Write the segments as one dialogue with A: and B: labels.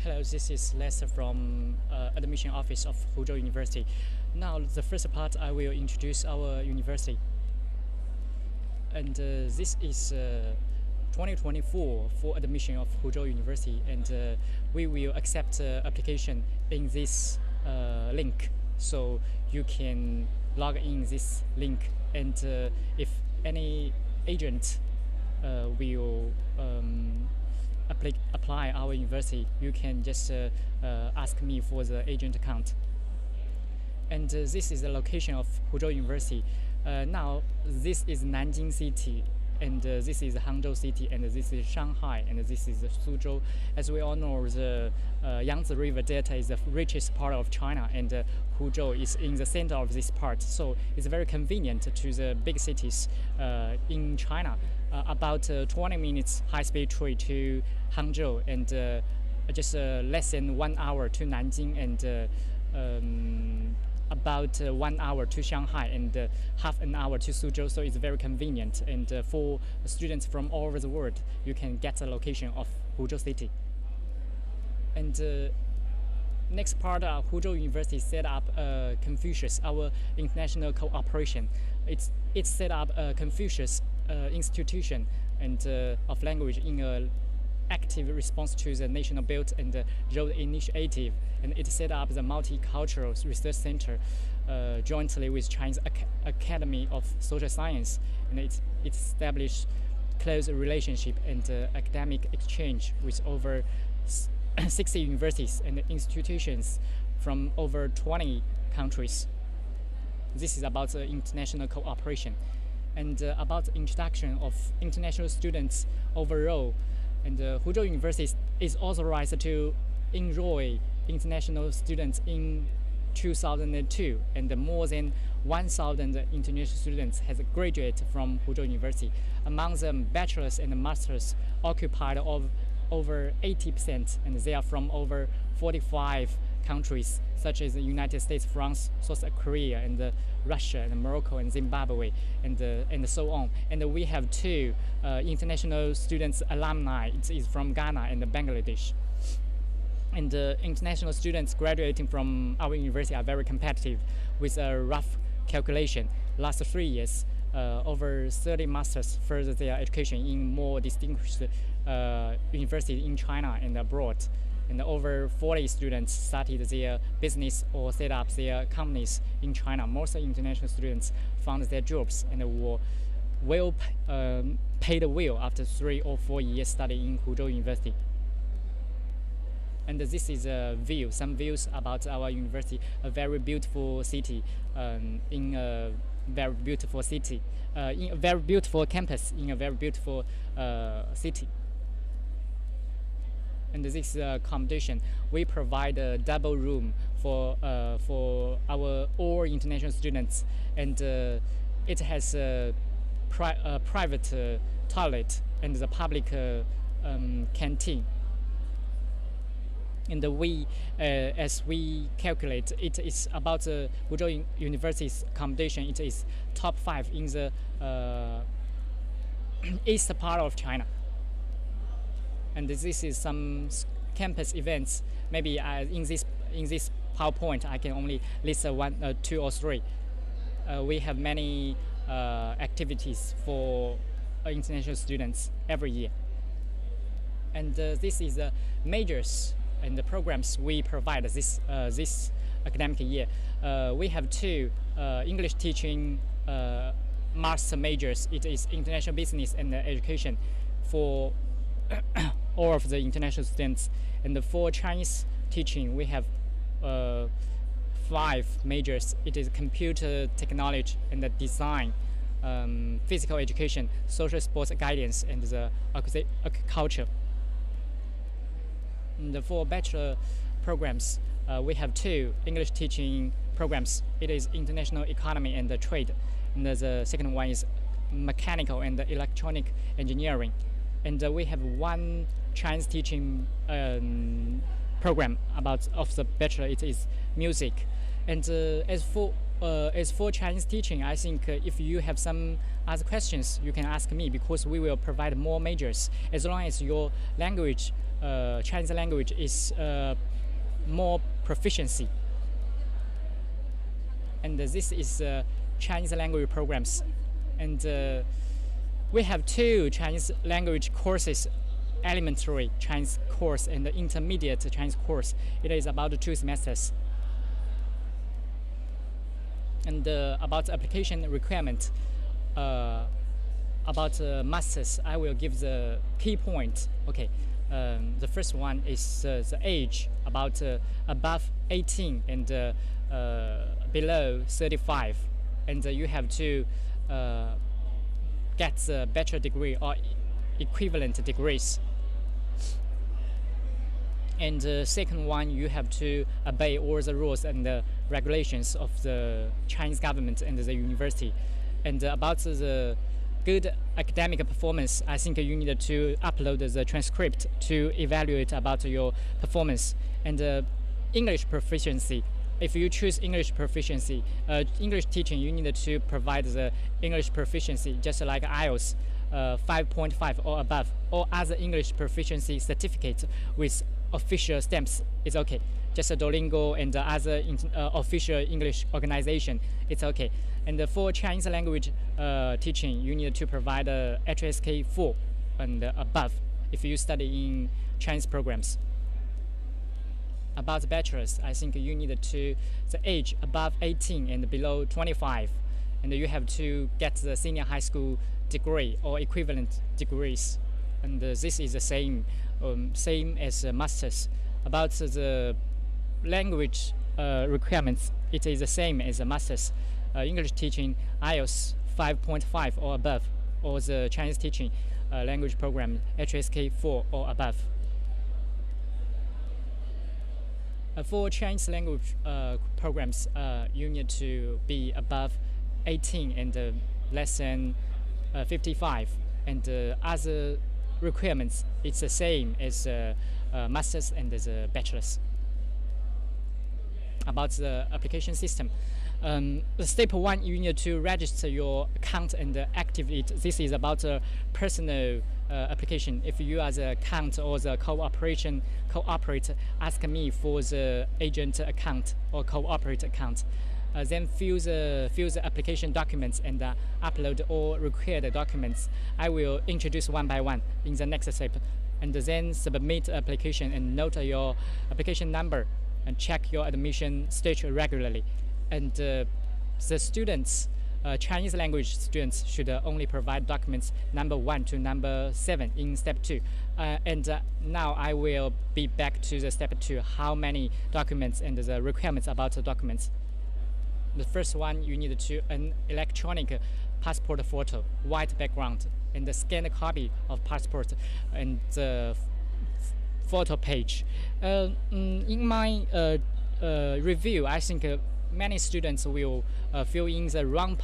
A: Hello, this is Lester from Admission Office of Huzhou University. Now, the first part, I will introduce our university. And this is 2024 for admission of Huzhou University, and we will accept application in this link. So you can log in this link, and if any agent will apply our university, you can just ask me for the agent account. And this is the location of Huzhou University. Now this is Nanjing City, and this is Hangzhou City, and this is Shanghai, and this is Suzhou. As we all know, the Yangtze River Delta is the richest part of China, and Huzhou is in the center of this part. So it's very convenient to the big cities in China. About 20 minutes high-speed train to Hangzhou, and just less than 1 hour to Nanjing, and about 1 hour to Shanghai, and half an hour to Suzhou. So it's very convenient, and for students from all over the world, you can get the location of Huzhou City. And next part, Huzhou University set up Confucius, our international cooperation. It's set up Confucius institution and of language in a active response to the National Belt and Road Initiative, and it set up the Multicultural Research Center jointly with Chinese Academy of Social Science, and it established close relationship and academic exchange with over 60 universities and institutions from over 20 countries. This is about international cooperation. And about the introduction of international students overall. And Huzhou University is authorized to enroll international students in 2002, and more than 1,000 international students has graduated from Huzhou University. Among them, bachelors and masters occupied of over 80%, and they are from over 45 countries, such as the United States, France, South Korea, and Russia, and Morocco, and Zimbabwe, and so on. And we have two international students alumni. It is from Ghana and Bangladesh. And international students graduating from our university are very competitive. With a rough calculation, last 3 years, over 30 masters further their education in more distinguished universities in China and abroad. And over 40 students started their business or set up their companies in China. Most international students found their jobs and were well paid well after 3 or 4 years study in Huzhou University. And this is a view, some views about our university, a very beautiful city, in a very beautiful city, in a very beautiful campus, in a very beautiful city. And this is accommodation. We provide a double room for our all international students, and it has a private toilet and the public canteen. And we, as we calculate, it is about Huzhou University's accommodation. It is top 5 in the east part of China. And this is some campus events. Maybe in this PowerPoint, I can only list 1, 2, or 3. We have many activities for international students every year. And this is the majors and the programs we provide this academic year. We have 2 English teaching master majors. It is international business and education for all of the international students. And for Chinese teaching, we have 5 majors. It is computer technology and the design, physical education, social sports guidance, and the agriculture. And for bachelor programs, we have 2 English teaching programs. It is international economy and trade, and the second one is mechanical and electronic engineering. And we have 1 Chinese teaching program of the bachelor. It is music. And as for Chinese teaching, I think if you have some other questions, you can ask me, because we will provide more majors as long as your language Chinese language is more proficiency. And this is Chinese language programs. And we have 2 Chinese language courses, elementary Chinese course and the intermediate Chinese course. It is about 2 semesters. And about application requirement, about masters, I will give the key point. Okay, the first one is the age, about above 18 and below 35, and you have to get a bachelor degree or equivalent degrees. And the second one, you have to obey all the rules and the regulations of the Chinese government and the university. And about the good academic performance, I think you need to upload the transcript to evaluate about your performance. And English proficiency, if you choose English proficiency, English teaching, you need to provide the English proficiency just like IELTS 5.5 or above, or other English proficiency certificate with official stamps is okay. Just a Duolingo and other official English organization, it's okay. And for Chinese language teaching, you need to provide HSK 4 and above if you study in Chinese programs. About the bachelor's, I think you need to the age above 18 and below 25, and you have to get the senior high school degree or equivalent degrees. And this is the same as master's. About the language requirements, it is the same as a master's. English teaching IELTS 5.5 or above, or the Chinese teaching language program HSK 4 or above. For Chinese language programs, you need to be above 18 and less than 55, and other requirements, it's the same as master's and the bachelor's. About the application system, step 1, you need to register your account and activate. This is about a personal application. If you are the account or the cooperator, ask me for the agent account or cooperate account. Then fill the application documents and upload all required documents. I will introduce one by one in the next step. And then submit application and note your application number and check your admission status regularly. And the students, Chinese language students, should only provide documents number 1 to number 7 in step 2. Now I will be back to the step 2, how many documents and the requirements about the documents. The first one, you need to an electronic passport photo, white background, and the scanned copy of passport and the photo page. In my review, I think many students will fill in the wrong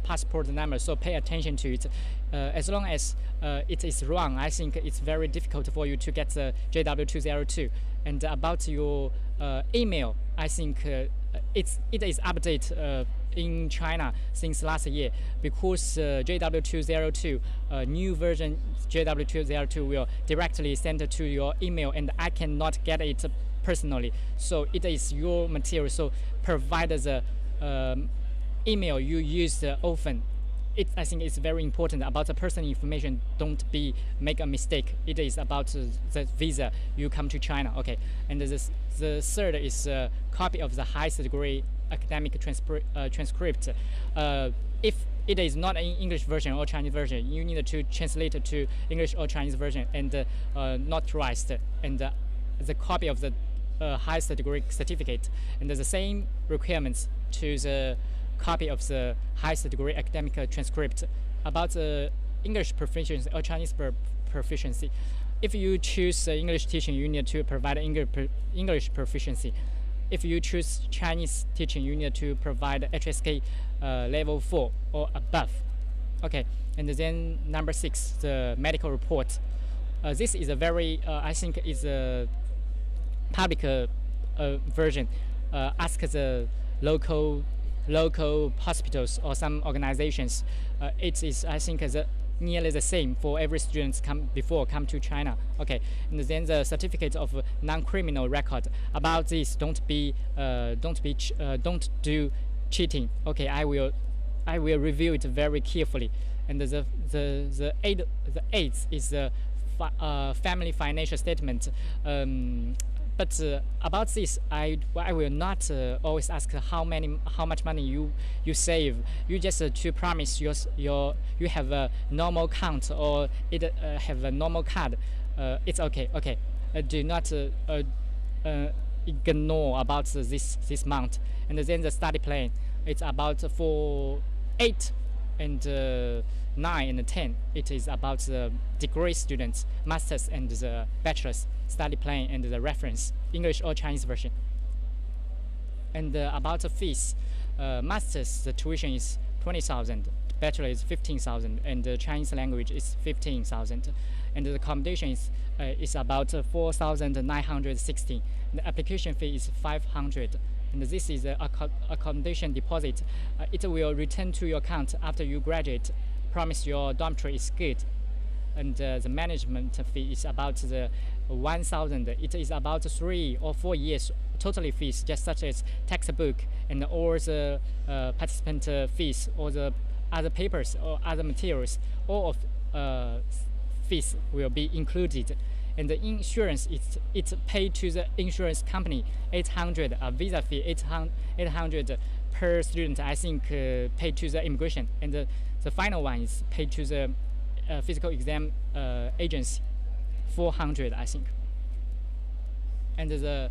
A: passport number, so pay attention to it. As long as it is wrong, I think it's very difficult for you to get the JW202. And about your email, I think it is updated in China since last year, because JW202, new version JW202 will directly send to your email, and I cannot get it personally. So it is your material, so provide the email you use often. I think it's very important about the personal information. Don't make a mistake. It is about the visa you come to China. Okay, and the third is a copy of the highest degree academic transcript. If it is not an English version or Chinese version, you need to translate it to English or Chinese version and notarized, and the copy of the highest degree certificate, and the same requirements to the copy of the highest degree academic transcript. About the English proficiency or Chinese proficiency, if you choose English teaching, you need to provide English proficiency. If you choose Chinese teaching, you need to provide HSK level 4 or above. Okay, and then number 6, the medical report. This is a very, I think, is a public version. Ask the local hospitals or some organizations. It is, I think, the nearly the same for every student come to China. Okay, and then the certificate of non-criminal record. About this, don't do cheating. Okay, I will review it very carefully. And the eighth is the family financial statement. But about this, I will not always ask how much money you save. You just to promise you have a normal account or have a normal card. It's okay. Okay, do not ignore about this month. And then the study plan. It's about for 8 and 9 and 10. It is about the degree students, masters and the bachelor's study plan and the reference, English or Chinese version. And about the fees, masters the tuition is 20,000, bachelor is 15,000, and the Chinese language is 15,000, and the accommodation is about 4,960. The application fee is 500. And this is the accommodation deposit. It will return to your account after you graduate. Promise your dormitory is good. And the management fee is about the 1,000. It is about 3 or 4 years totally fees, just such as textbook and all the participant fees or the other papers or other materials. All of fees will be included. And the insurance, it's paid to the insurance company, 800, a visa fee, 800 per student, I think, paid to the immigration. And the final one is paid to the physical exam agency, 400, I think. And the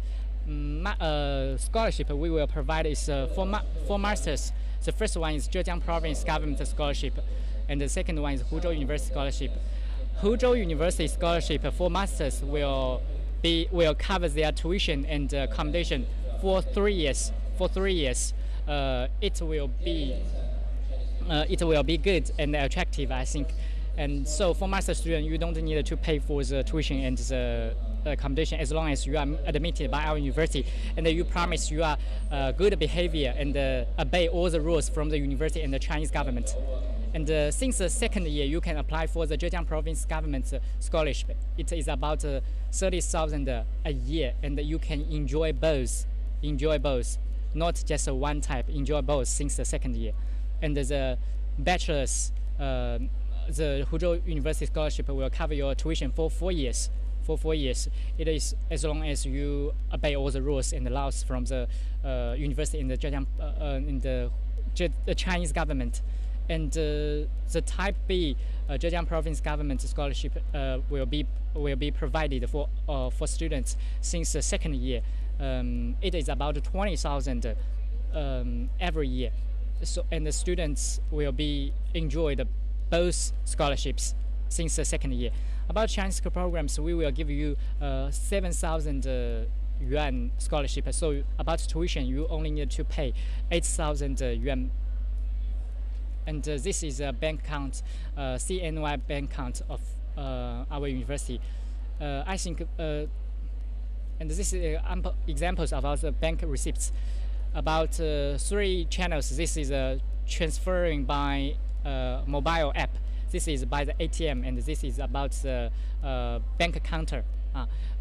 A: scholarship we will provide is for masters. The first one is Zhejiang Province Government Scholarship, and the second one is Huzhou University Scholarship. Huzhou University Scholarship for masters will cover their tuition and accommodation for 3 years. For 3 years, it will be good and attractive, I think. And so for master student, you don't need to pay for the tuition and the accommodation as long as you are admitted by our university and you promise you are good behavior and obey all the rules from the university and the Chinese government. And since the second year, you can apply for the Zhejiang Province Government Scholarship. It is about 30,000 a year, and you can enjoy both. Not just one type. Enjoy both since the second year. And the bachelor's, the Huzhou University Scholarship will cover your tuition for 4 years. For 4 years, it is as long as you obey all the rules and the laws from the university in the Zhejiang, in the Chinese government. And the Type B Zhejiang Province Government Scholarship will be provided for students since the second year. It is about 20,000 every year. So and the students will be enjoyed both scholarships since the second year. About Chinese programs, we will give you 7,000 yuan scholarship. So about tuition, you only need to pay 8,000 yuan. And this is a bank account, CNY bank account of our university. I think, and this is examples of our bank receipts. About 3 channels. This is transferring by mobile app. This is by the ATM, and this is about the bank counter.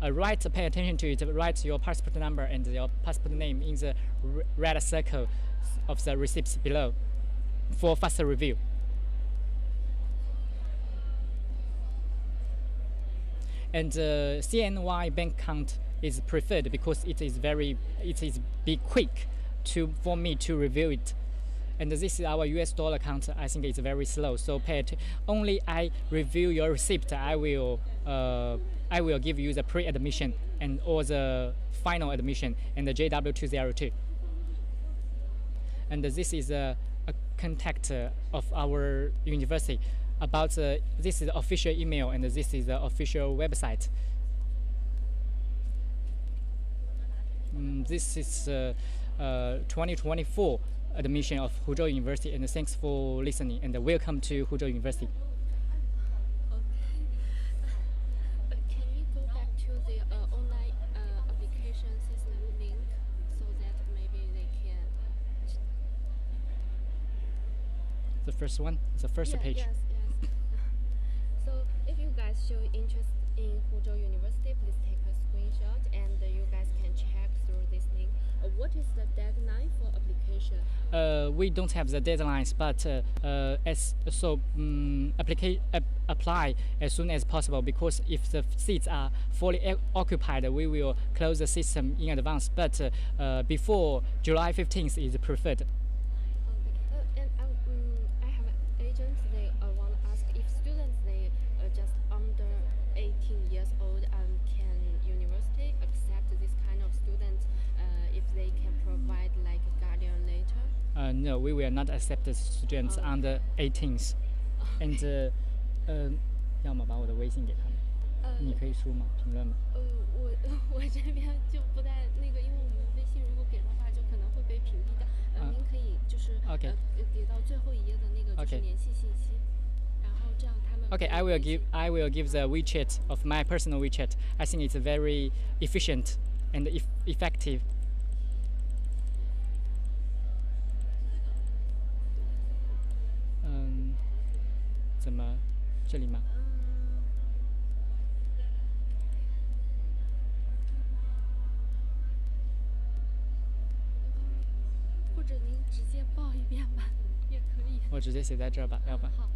A: Pay attention to it. Write your passport number and your passport name in the red circle of the receipts below for faster review. And CNY bank account is preferred because it is be quick for me to review it. And this is our US dollar account. I think it's very slow. So only I review your receipt. I will give you the pre-admission and or the final admission and the JW202. And this is a contact of our university. About this is the official email and this is the official website. This is 2024 admission of Huzhou University, and thanks for listening and welcome to Huzhou University.
B: Can we go back to the online application system link so that maybe they can?
A: The first one, the first page.
B: Yes. show interest in Huzhou University, please take a screenshot and you guys can check through this link. What is the deadline for application?
A: We don't have the deadlines, but apply as soon as possible, because if the seats are fully occupied, we will close the system in advance. But before July 15th is preferred.
B: And I have an agent. They want to ask if students they just under 18 years old, can university accept this kind of students if they can provide like a guardian later?
A: No, we will not accept the students under 18th. And 要么把我的微信给他们，你可以输吗？评论吗？
B: 我这边就不太那个，因为我们微信如果给的话，就可能会被屏蔽掉。您可以就是给到最后一页的那个就是联系信息，然后这样他们。
A: Okay, I will give the WeChat of my personal WeChat. I think it's very efficient and effective. 怎么？这里吗？
B: 或者您直接报一遍吧，也可以。
A: 我直接写在这儿吧，要不？
B: 好。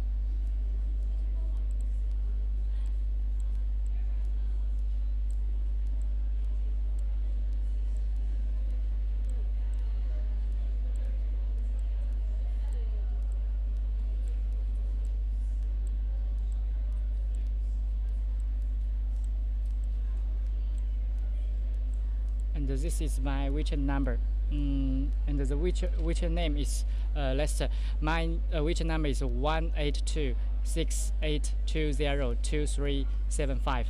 A: And this is my WeChat number. And the WeChat name is Lester. My WeChat number is 18268202375.